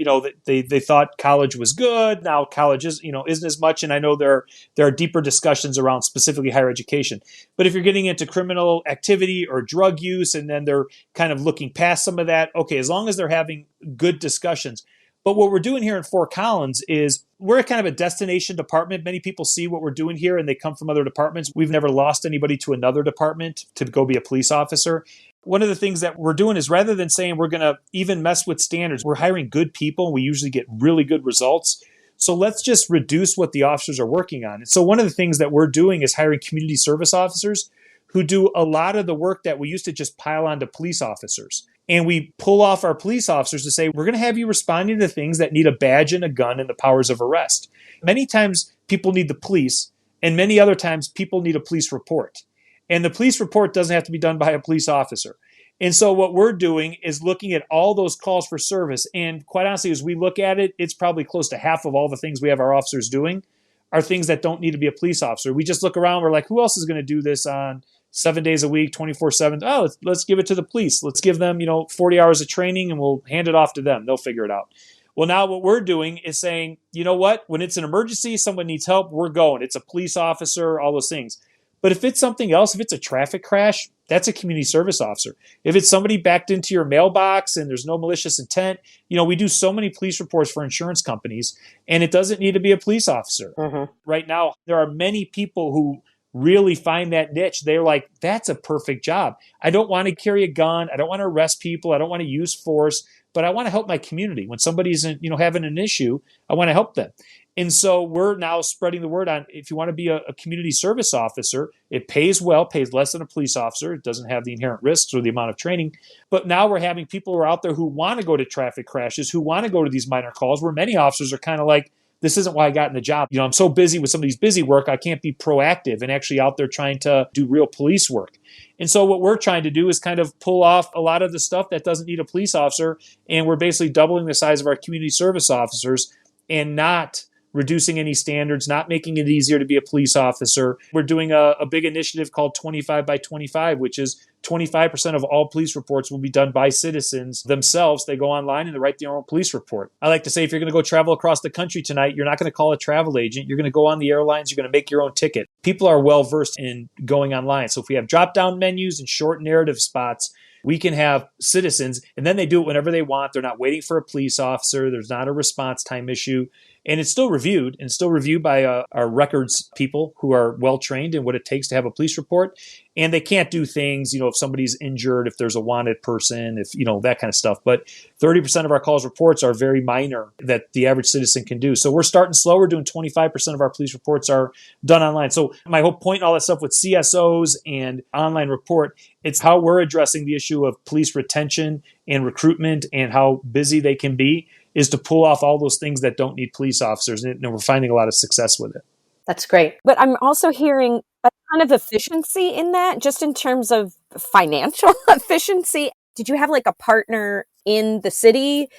they thought college was good. Now college isn't as much. And I know there are deeper discussions around specifically higher education. But if you're getting into criminal activity or drug use, and then they're kind of looking past some of that, okay, as long as they're having good discussions. But what we're doing here in Fort Collins is we're kind of a destination department. Many people see what we're doing here and they come from other departments. We've never lost anybody to another department to go be a police officer. One of the things that we're doing is, rather than saying we're going to even mess with standards, we're hiring good people and we usually get really good results. So let's just reduce what the officers are working on. And so one of the things that we're doing is hiring community service officers who do a lot of the work that we used to just pile onto police officers. And we pull off our police officers to say, we're going to have you responding to things that need a badge and a gun and the powers of arrest. Many times people need the police, and many other times people need a police report. And the police report doesn't have to be done by a police officer. And so what we're doing is looking at all those calls for service. And quite honestly, as we look at it, it's probably close to half of all the things we have our officers doing are things that don't need to be a police officer. We just look around, we're like, who else is going to do this on 7 days a week, 24/7? Oh, let's give it to the police. Let's give them, 40 hours of training and we'll hand it off to them. They'll figure it out. Well, now what we're doing is saying, you know what? When it's an emergency, someone needs help, we're going. It's a police officer, all those things. But if it's something else, if it's a traffic crash, that's a community service officer. If it's somebody backed into your mailbox and there's no malicious intent, we do so many police reports for insurance companies, and it doesn't need to be a police officer. Mm-hmm. Right now, there are many people who really find that niche. They're like, that's a perfect job. I don't want to carry a gun. I don't want to arrest people. I don't want to use force, but I want to help my community. When somebody's having an issue, I want to help them. And so we're now spreading the word on, if you want to be a community service officer, it pays well, pays less than a police officer. It doesn't have the inherent risks or the amount of training. But now we're having people who are out there who want to go to traffic crashes, who want to go to these minor calls, where many officers are kind of like, this isn't why I got in the job. I'm so busy with some of these busy work, I can't be proactive and actually out there trying to do real police work. And so what we're trying to do is kind of pull off a lot of the stuff that doesn't need a police officer. And we're basically doubling the size of our community service officers and not reducing any standards, not making it easier to be a police officer. We're doing a big initiative called 25 by 25, which is 25% of all police reports will be done by citizens themselves. They go online and they write their own police report. I like to say, if you're going to go travel across the country tonight, you're not going to call a travel agent. You're going to go on the airlines. You're going to make your own ticket. People are well versed in going online. So if we have drop-down menus and short narrative spots, we can have citizens, and then they do it whenever they want. They're not waiting for a police officer. There's not a response time issue. And it's still reviewed, and still reviewed by our records people who are well trained in what it takes to have a police report. And they can't do things, if somebody's injured, if there's a wanted person, if, that kind of stuff. But 30% of our calls reports are very minor that the average citizen can do. So we're starting slow. We're doing 25% of our police reports are done online. So my whole point in all that stuff with CSOs and online report, it's how we're addressing the issue of police retention and recruitment and how busy they can be, is to pull off all those things that don't need police officers. And we're finding a lot of success with it. That's great. But I'm also hearing a ton of efficiency in that, just in terms of financial efficiency. Did you have like a partner in the city,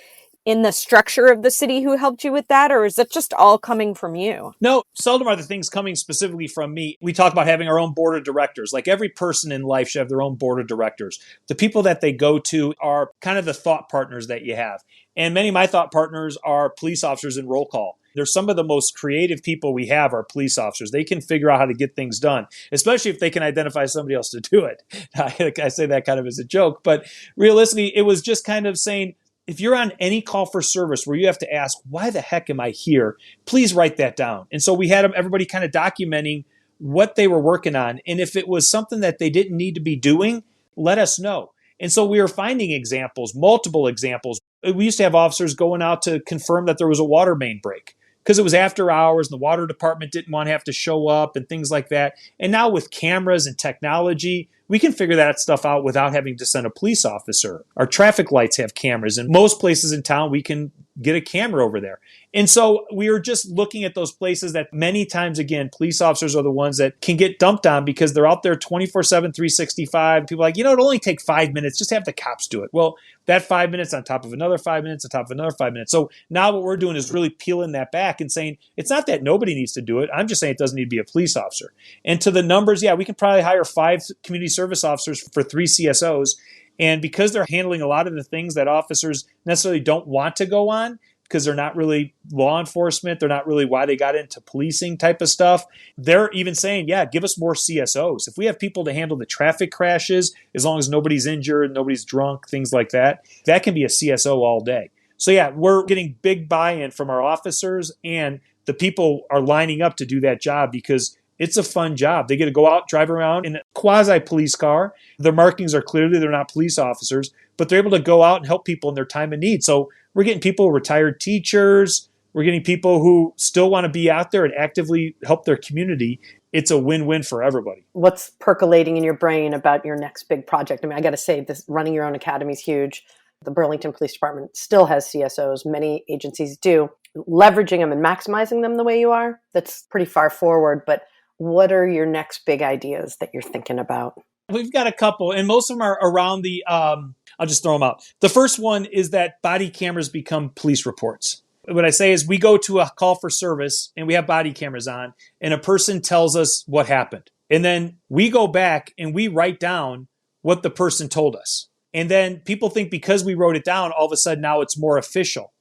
in the structure of the city, who helped you with that? Or is it just all coming from you? No, seldom are the things coming specifically from me. We talk about having our own board of directors. Like every person in life should have their own board of directors. The people that they go to are kind of the thought partners that you have. And many of my thought partners are police officers in roll call. They're some of the most creative people we have are police officers. They can figure out how to get things done, especially if they can identify somebody else to do it. I say that kind of as a joke, but realistically, it was just kind of saying, if you're on any call for service where you have to ask, why the heck am I here? Please write that down. And so we had everybody kind of documenting what they were working on. And if it was something that they didn't need to be doing, let us know. And so we were finding examples, multiple examples. We used to have officers going out to confirm that there was a water main break because it was after hours and the water department didn't want to have to show up and things like that. And now with cameras and technology, we can figure that stuff out without having to send a police officer. Our traffic lights have cameras. In most places in town, we can get a camera over there. And so we were just looking at those places that many times, again, police officers are the ones that can get dumped on because they're out there 24/7, 365. People are like, it'll only take 5 minutes. Just have the cops do it. Well, that 5 minutes on top of another 5 minutes on top of another 5 minutes. So now what we're doing is really peeling that back and saying, it's not that nobody needs to do it. I'm just saying it doesn't need to be a police officer. And to the numbers, we can probably hire 5 community service officers for 3 CSOs. And because they're handling a lot of the things that officers necessarily don't want to go on, because they're not really law enforcement, they're not really why they got into policing type of stuff, they're even saying, give us more CSOs. If we have people to handle the traffic crashes, as long as nobody's injured, nobody's drunk, things like that, that can be a CSO all day. So we're getting big buy-in from our officers, and the people are lining up to do that job because it's a fun job. They get to go out, drive around in a quasi-police car. Their markings are clearly they're not police officers, but they're able to go out and help people in their time of need. So we're getting people, retired teachers. We're getting people who still want to be out there and actively help their community. It's a win-win for everybody. What's percolating in your brain about your next big project? I mean, I got to say, this running your own academy is huge. The Burlington Police Department still has CSOs. Many agencies do. Leveraging them and maximizing them the way you are, that's pretty far forward. But what are your next big ideas that you're thinking about? We've got a couple, and most of them are around the, I'll just throw them out. The first one is that body cameras become police reports. What I say is we go to a call for service and we have body cameras on and a person tells us what happened. And then we go back and we write down what the person told us. And then people think because we wrote it down, all of a sudden now it's more official.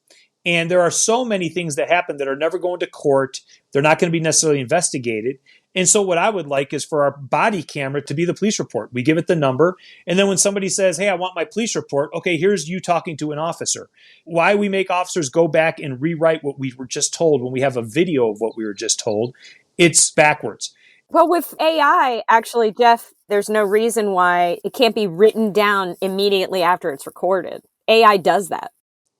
And there are so many things that happen that are never going to court. They're not going to be necessarily investigated. And so what I would like is for our body camera to be the police report. We give it the number. And then when somebody says, hey, I want my police report. Okay, here's you talking to an officer. Why we make officers go back and rewrite what we were just told when we have a video of what we were just told, it's backwards. Well, with AI, actually, Jeff, there's no reason why it can't be written down immediately after it's recorded. AI does that.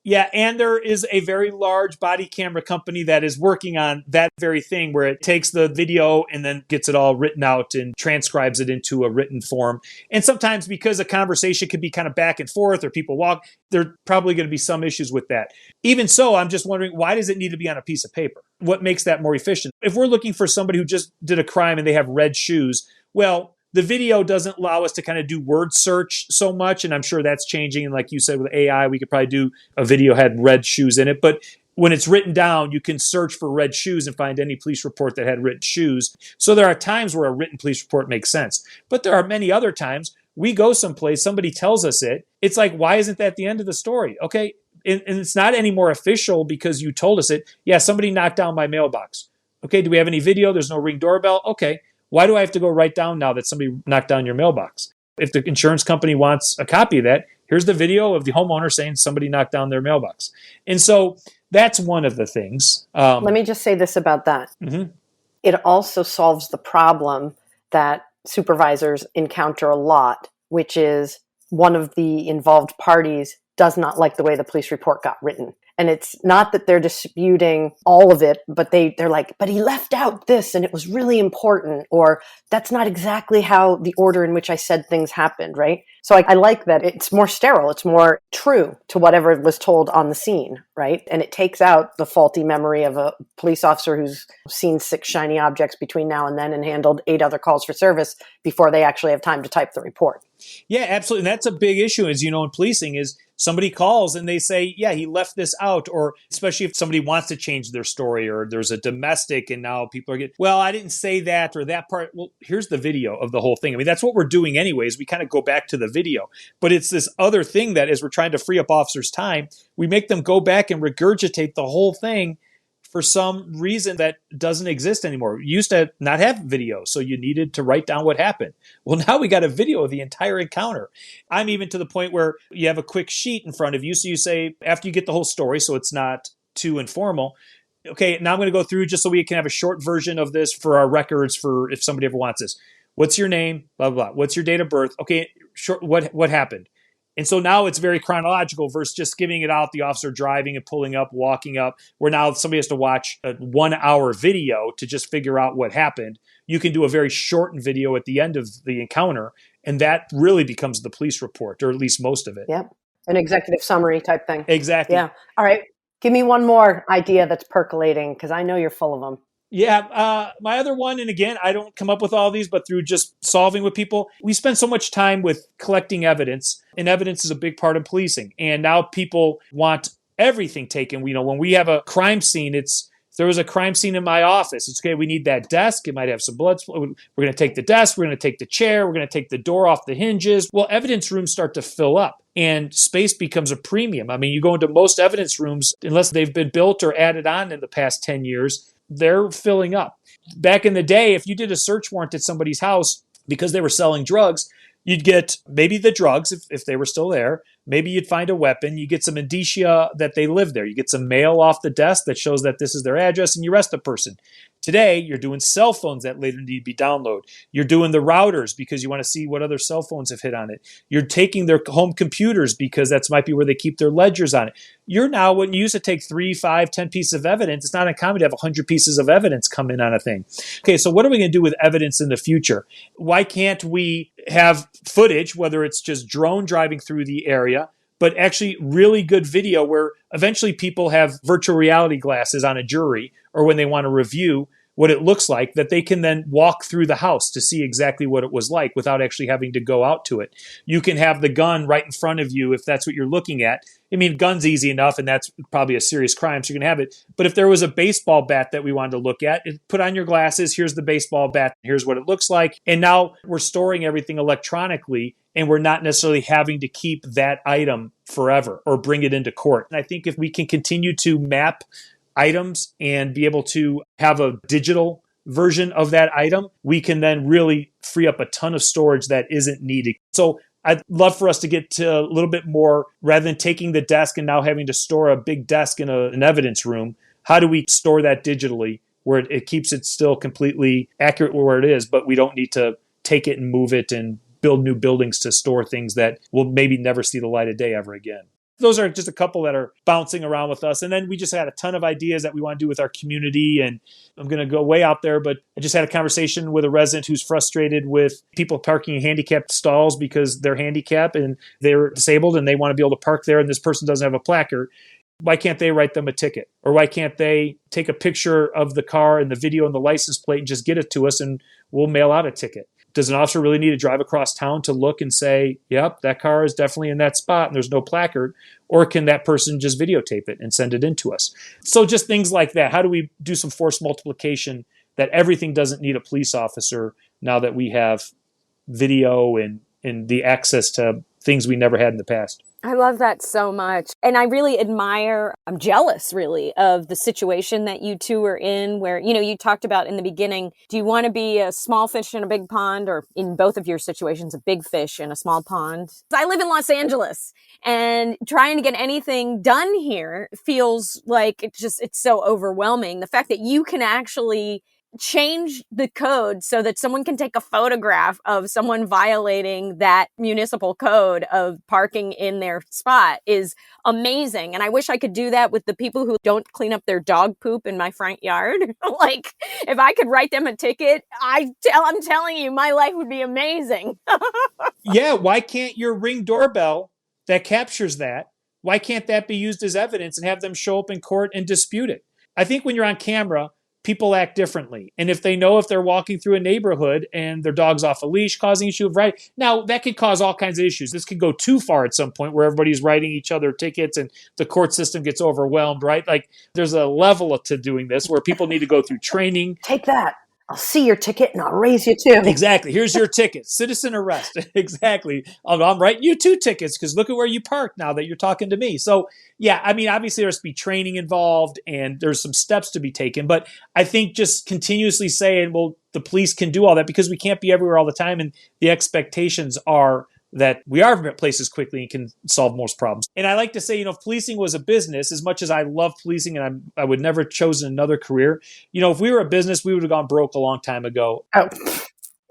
Yeah, and there is a very large body camera company that is working on that very thing where it takes the video and then gets it all written out and transcribes it into a written form. And sometimes because a conversation could be kind of back and forth or people walk, there are probably going to be some issues with that. Even so, I'm just wondering, why does it need to be on a piece of paper? What makes that more efficient? If we're looking for somebody who just did a crime and they have red shoes, well, the video doesn't allow us to kind of do word search so much, and I'm sure that's changing. And like you said, with AI, we could probably do a video had red shoes in it. But when it's written down, you can search for red shoes and find any police report that had red shoes. So there are times where a written police report makes sense. But there are many other times we go someplace, somebody tells us it. It's like, why isn't that the end of the story? Okay, and it's not any more official because you told us it. Yeah, somebody knocked down my mailbox. Okay, do we have any video? There's no Ring doorbell. Okay, why do I have to go write down now that somebody knocked down your mailbox? If the insurance company wants a copy of that, here's the video of the homeowner saying somebody knocked down their mailbox. And so that's one of the things. Let me just say this about that. Mm-hmm. It also solves the problem that supervisors encounter a lot, which is one of the involved parties does not like the way the police report got written. And it's not that they're disputing all of it, but they're like, but he left out this and it was really important, or that's not exactly how the order in which I said things happened, right? So I like that it's more sterile. It's more true to whatever was told on the scene, right? And it takes out the faulty memory of a police officer who's seen 6 shiny objects between now and then and handled 8 other calls for service before they actually have time to type the report. Yeah, absolutely. And that's a big issue, as you know, in policing is somebody calls and they say, yeah, he left this out. Or especially if somebody wants to change their story or there's a domestic and now people are getting, well, I didn't say that or that part. Well, here's the video of the whole thing. I mean, that's what we're doing anyways. We kind of go back to the video. But it's this other thing that as we're trying to free up officers' time, we make them go back and regurgitate the whole thing for some reason that doesn't exist anymore. You used to not have video, so you needed to write down what happened. Well, now we got a video of the entire encounter. I'm even to the point where you have a quick sheet in front of you. So you say, after you get the whole story, so it's not too informal, okay, now I'm going to go through just so we can have a short version of this for our records for if somebody ever wants this. What's your name? Blah, blah, blah. What's your date of birth? Okay, short, what happened? And so now it's very chronological versus just giving it out, the officer driving and pulling up, walking up, where now somebody has to watch a 1-hour video to just figure out what happened. You can do a very shortened video at the end of the encounter, and that really becomes the police report, or at least most of it. Yep. An executive summary type thing. Exactly. Yeah. All right. Give me one more idea that's percolating, because I know you're full of them. Yeah, my other one, and again, I don't come up with all these, but through just solving with people, we spend so much time with collecting evidence, and evidence is a big part of policing. And now people want everything taken. You know, when we have a crime scene, if there was a crime scene in my office, it's okay, we need that desk. It might have some blood. We're going to take the desk. We're going to take the chair. We're going to take the door off the hinges. Well, evidence rooms start to fill up and space becomes a premium. I mean, you go into most evidence rooms, unless they've been built or added on in the past 10 years, they're filling up. Back in the day, if you did a search warrant at somebody's house because they were selling drugs, you'd get maybe the drugs if they were still there. Maybe you'd find a weapon. You get some indicia that they live there. You get some mail off the desk that shows that this is their address, and you arrest the person. Today, you're doing cell phones that later need to be downloaded. You're doing the routers because you want to see what other cell phones have hit on it. You're taking their home computers because that might be where they keep their ledgers on it. You're now, when you used to take 3, 5, 10 pieces of evidence, it's not uncommon to have 100 pieces of evidence come in on a thing. Okay, so what are we going to do with evidence in the future? Why can't we have footage, whether it's just drone driving through the area, but actually really good video where eventually people have virtual reality glasses on a jury or when they want to review what it looks like, that they can then walk through the house to see exactly what it was like without actually having to go out to it. You can have the gun right in front of you if that's what you're looking at. I mean, gun's easy enough, and that's probably a serious crime, so you can have it. But if there was a baseball bat that we wanted to look at, put on your glasses, here's the baseball bat, here's what it looks like. And now we're storing everything electronically, and we're not necessarily having to keep that item forever or bring it into court. And I think if we can continue to map items and be able to have a digital version of that item, we can then really free up a ton of storage that isn't needed. So I'd love for us to get to a little bit more, rather than taking the desk and now having to store a big desk in an evidence room. How do we store that digitally where it keeps it still completely accurate where it is, but we don't need to take it and move it and build new buildings to store things that will maybe never see the light of day ever again. Those are just a couple that are bouncing around with us. And then we just had a ton of ideas that we want to do with our community. And I'm going to go way out there, but I just had a conversation with a resident who's frustrated with people parking in handicapped stalls because they're handicapped and they're disabled and they want to be able to park there, and this person doesn't have a placard. Why can't they write them a ticket? Or why can't they take a picture of the car and the video and the license plate and just get it to us and we'll mail out a ticket? Does an officer really need to drive across town to look and say, yep, that car is definitely in that spot and there's no placard? Or can that person just videotape it and send it in to us? So just things like that. How do we do some force multiplication that everything doesn't need a police officer now that we have video and the access to things we never had in the past? I love that so much. And I really admire, I'm jealous really of the situation that you two are in where, you talked about in the beginning, do you want to be a small fish in a big pond, or in both of your situations, a big fish in a small pond? I live in Los Angeles, and trying to get anything done here feels like it's so overwhelming. The fact that you can actually change the code so that someone can take a photograph of someone violating that municipal code of parking in their spot is amazing. And I wish I could do that with the people who don't clean up their dog poop in my front yard. Like, if I could write them a ticket, I'm telling you, my life would be amazing. Yeah, why can't your Ring doorbell that captures that, why can't that be used as evidence and have them show up in court and dispute it? I think when you're on camera, people act differently. And if they know if they're walking through a neighborhood and their dog's off a leash, causing issue of right. Now, that could cause all kinds of issues. This could go too far at some point where everybody's writing each other tickets and the court system gets overwhelmed, right? Like, there's a level to doing this where people need to go through training. Take that. I'll see your ticket and I'll raise you too. Exactly. Here's your ticket. Citizen arrest. Exactly. I'm writing you 2 tickets because look at where you parked now that you're talking to me. So, yeah, I mean, obviously there's to be training involved and there's some steps to be taken. But I think just continuously saying, well, the police can do all that because we can't be everywhere all the time. And the expectations are that we are at places quickly and can solve most problems. And I like to say, if policing was a business, as much as I love policing and I would never have chosen another career, if we were a business, we would have gone broke a long time ago. Oh,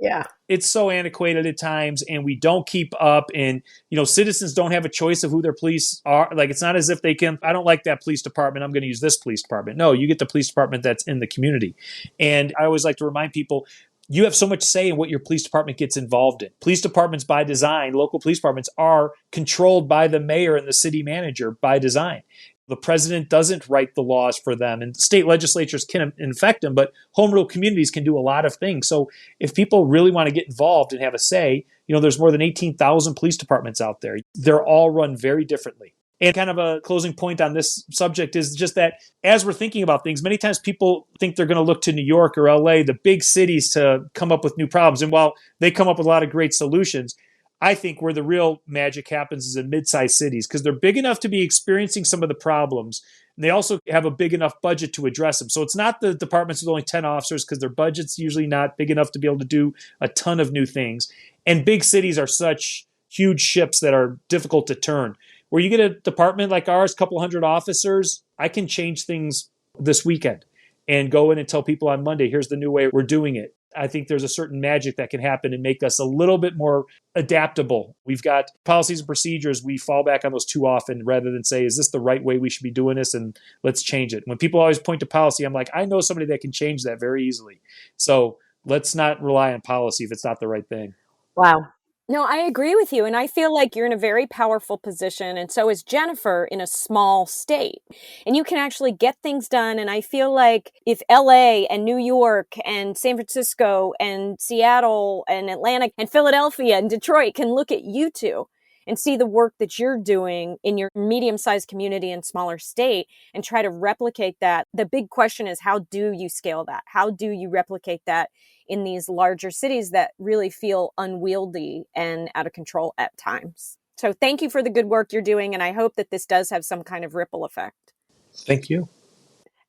yeah. It's so antiquated at times and we don't keep up, and, citizens don't have a choice of who their police are. Like, it's not as if they can, I don't like that police department, I'm going to use this police department. No, you get the police department that's in the community. And I always like to remind people, you have so much say in what your police department gets involved in. Police departments by design, local police departments are controlled by the mayor and the city manager by design. The president doesn't write the laws for them, and state legislatures can infect them, but home rule communities can do a lot of things. So if people really want to get involved and have a say, there's more than 18,000 police departments out there. They're all run very differently. And kind of a closing point on this subject is just that as we're thinking about things, many times people think they're going to look to New York or LA, the big cities, to come up with new problems. And while they come up with a lot of great solutions, I think where the real magic happens is in mid-sized cities because they're big enough to be experiencing some of the problems. And they also have a big enough budget to address them. So it's not the departments with only 10 officers because their budget's usually not big enough to be able to do a ton of new things. And big cities are such huge ships that are difficult to turn. Where you get a department like ours, a couple hundred officers, I can change things this weekend and go in and tell people on Monday, here's the new way we're doing it. I think there's a certain magic that can happen and make us a little bit more adaptable. We've got policies and procedures. We fall back on those too often rather than say, is this the right way we should be doing this? And let's change it. When people always point to policy, I'm like, I know somebody that can change that very easily. So let's not rely on policy if it's not the right thing. Wow. No, I agree with you. And I feel like you're in a very powerful position. And so is Jennifer in a small state. And you can actually get things done. And I feel like if LA and New York and San Francisco and Seattle and Atlanta and Philadelphia and Detroit can look at you two and see the work that you're doing in your medium-sized community and smaller state and try to replicate that. The big question is, how do you scale that? How do you replicate that in these larger cities that really feel unwieldy and out of control at times? So thank you for the good work you're doing. And I hope that this does have some kind of ripple effect. Thank you.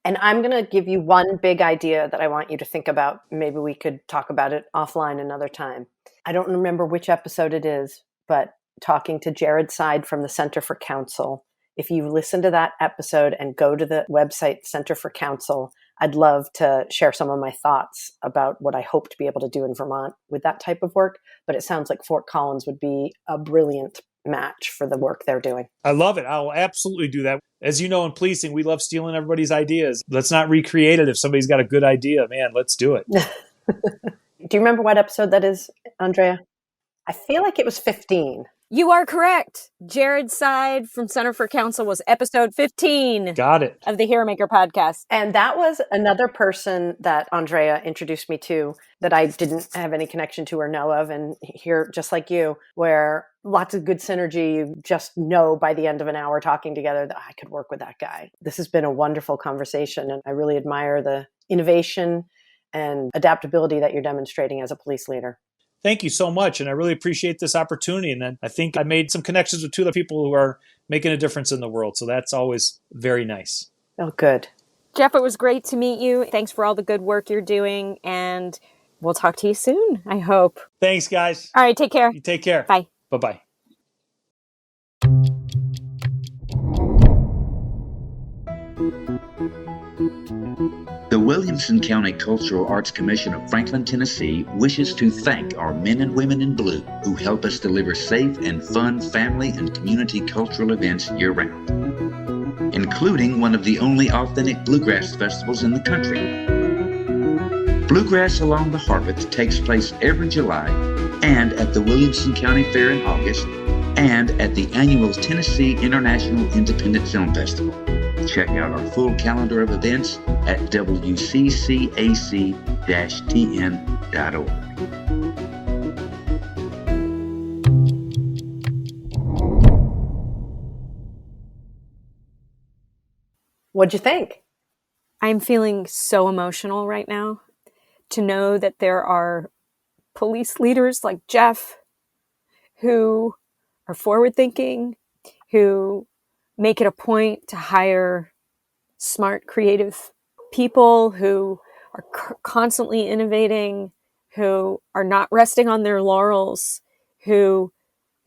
And I'm going to give you one big idea that I want you to think about. Maybe we could talk about it offline another time. I don't remember which episode it is, but talking to Jared Side from the Center for Counsel. If you listen to that episode and go to the website Center for Counsel, I'd love to share some of my thoughts about what I hope to be able to do in Vermont with that type of work. But it sounds like Fort Collins would be a brilliant match for the work they're doing. I love it. I'll absolutely do that. As you know, in policing, we love stealing everybody's ideas. Let's not recreate it. If somebody's got a good idea, man, let's do it. Do you remember what episode that is, Andrea? I feel like it was 15. You are correct. Jared's side from Center for Counsel was episode 15 Got it. of the Hero Maker podcast. And that was another person that Andrea introduced me to that I didn't have any connection to or know of. And here, just like you, where lots of good synergy, you just know by the end of an hour talking together that I could work with that guy. This has been a wonderful conversation, and I really admire the innovation and adaptability that you're demonstrating as a police leader. Thank you so much. And I really appreciate this opportunity. And I think I made some connections with two other people who are making a difference in the world. So that's always very nice. Oh, good. Jeff, it was great to meet you. Thanks for all the good work you're doing. And we'll talk to you soon, I hope. Thanks, guys. All right, take care. You take care. Bye. Bye-bye. The Williamson County Cultural Arts Commission of Franklin, Tennessee wishes to thank our men and women in blue who help us deliver safe and fun family and community cultural events year-round, including one of the only authentic bluegrass festivals in the country. Bluegrass Along the Harpeth takes place every July and at the Williamson County Fair in August and at the annual Tennessee International Independent Film Festival. Check out our full calendar of events at wccac-tn.org. What'd you think? I'm feeling so emotional right now to know that there are police leaders like Jeff who are forward-thinking, who make it a point to hire smart, creative people who are constantly innovating, who are not resting on their laurels, who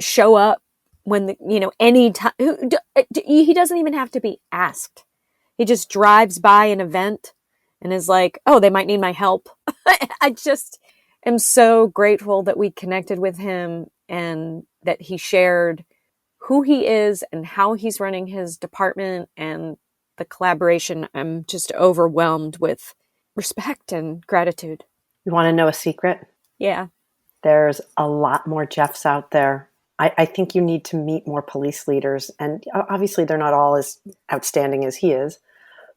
show up when any time. He doesn't even have to be asked. He just drives by an event and is like, "Oh, they might need my help." I just am so grateful that we connected with him and that he shared who he is and how he's running his department and the collaboration. I'm just overwhelmed with respect and gratitude. You want to know a secret? Yeah. There's a lot more Jeffs out there. I think you need to meet more police leaders. And obviously they're not all as outstanding as he is,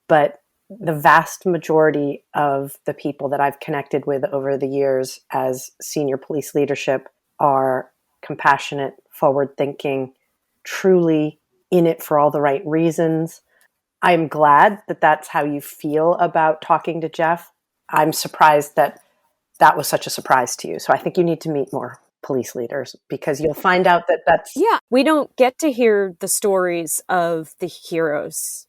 but the vast majority of the people that I've connected with over the years as senior police leadership are compassionate, forward-thinking, truly in it for all the right reasons. I'm glad that that's how you feel about talking to Jeff. I'm surprised that that was such a surprise to you. So I think you need to meet more police leaders because you'll find out that that's... Yeah, we don't get to hear the stories of the heroes.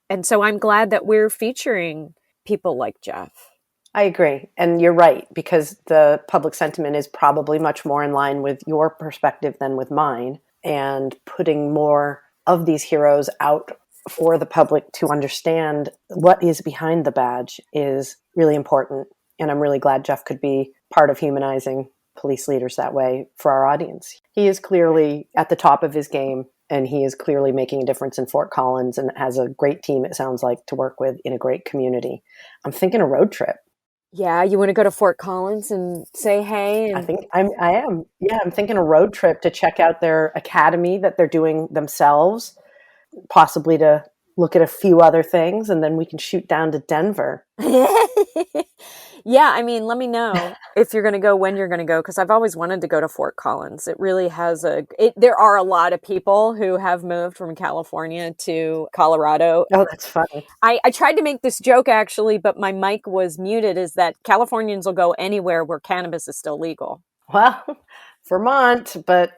And so I'm glad that we're featuring people like Jeff. I agree. And you're right, because the public sentiment is probably much more in line with your perspective than with mine. And putting more of these heroes out for the public to understand what is behind the badge is really important. And I'm really glad Jeff could be part of humanizing police leaders that way for our audience. He is clearly at the top of his game, and he is clearly making a difference in Fort Collins and has a great team, it sounds like, to work with in a great community. I'm thinking a road trip. Yeah, you want to go to Fort Collins and say hey? I think I am. Yeah, I'm thinking a road trip to check out their academy that they're doing themselves, possibly to look at a few other things, and then we can shoot down to Denver. Yeah, I mean, let me know if you're going to go, when you're going to go, because I've always wanted to go to Fort Collins. It really has there are a lot of people who have moved from California to Colorado. Oh, that's funny. I tried to make this joke, actually, but my mic was muted, is that Californians will go anywhere where cannabis is still legal. Well, Vermont, but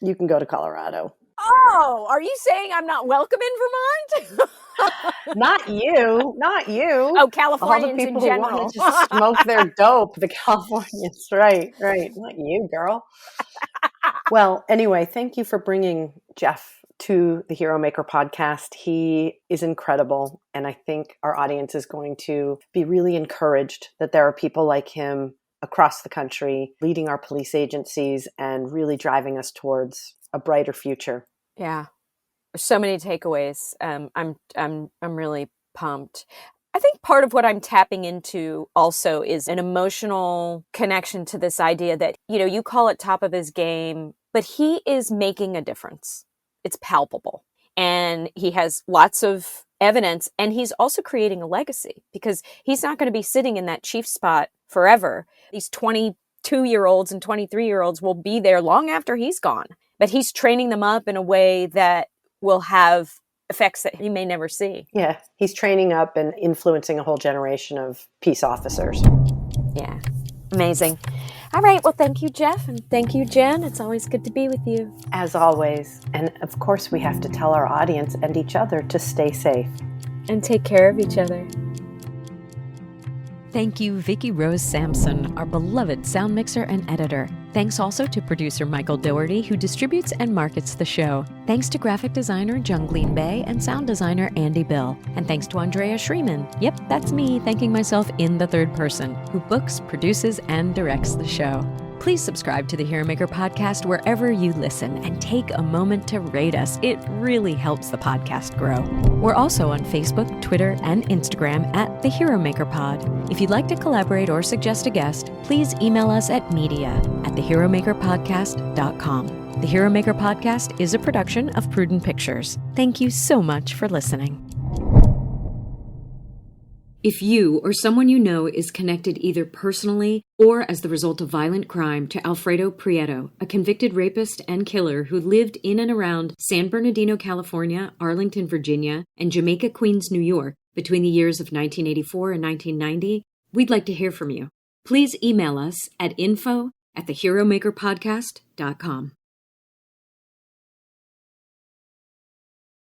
you can go to Colorado. Oh, are you saying I'm not welcome in Vermont? Not you. Oh, Californians all the people in general. who want to just smoke their dope, the Californians. Right. Not you, girl. Well, anyway, thank you for bringing Jeff to the Hero Maker podcast. He is incredible. And I think our audience is going to be really encouraged that there are people like him across the country leading our police agencies and really driving us towards a brighter future. Yeah. So many takeaways. I'm really pumped. I think part of what I'm tapping into also is an emotional connection to this idea that, you call it top of his game. but he is making a difference. It's palpable. And he has lots of evidence, and he's also creating a legacy because he's not going to be sitting in that chief spot forever. These 22-year-olds and 23-year-olds will be there long after he's gone, but he's training them up in a way that will have effects that he may never see. Yeah, he's training up and influencing a whole generation of peace officers. Yeah, amazing. All right, well, thank you, Jeff, and thank you, Jen. It's always good to be with you. As always. And of course, we have to tell our audience and each other to stay safe. And take care of each other. Thank you, Vicki Rose Sampson, our beloved sound mixer and editor. Thanks also to producer Michael Doherty, who distributes and markets the show. Thanks to graphic designer Jungleen Bay and sound designer Andy Bill. And thanks to Andrea Schreeman, yep, that's me thanking myself in the third person, who books, produces, and directs the show. Please subscribe to the Hero Maker podcast wherever you listen and take a moment to rate us. It really helps the podcast grow. We're also on Facebook, Twitter, and Instagram at the Hero Maker Pod. If you'd like to collaborate or suggest a guest, please email us at media@theheromakerpodcast.com. The Hero Maker Podcast is a production of Prudent Pictures. Thank you so much for listening. If you or someone you know is connected either personally or as the result of violent crime to Alfredo Prieto, a convicted rapist and killer who lived in and around San Bernardino, California, Arlington, Virginia, and Jamaica, Queens, New York between the years of 1984 and 1990, we'd like to hear from you. Please email us at info@theheromakerpodcast.com.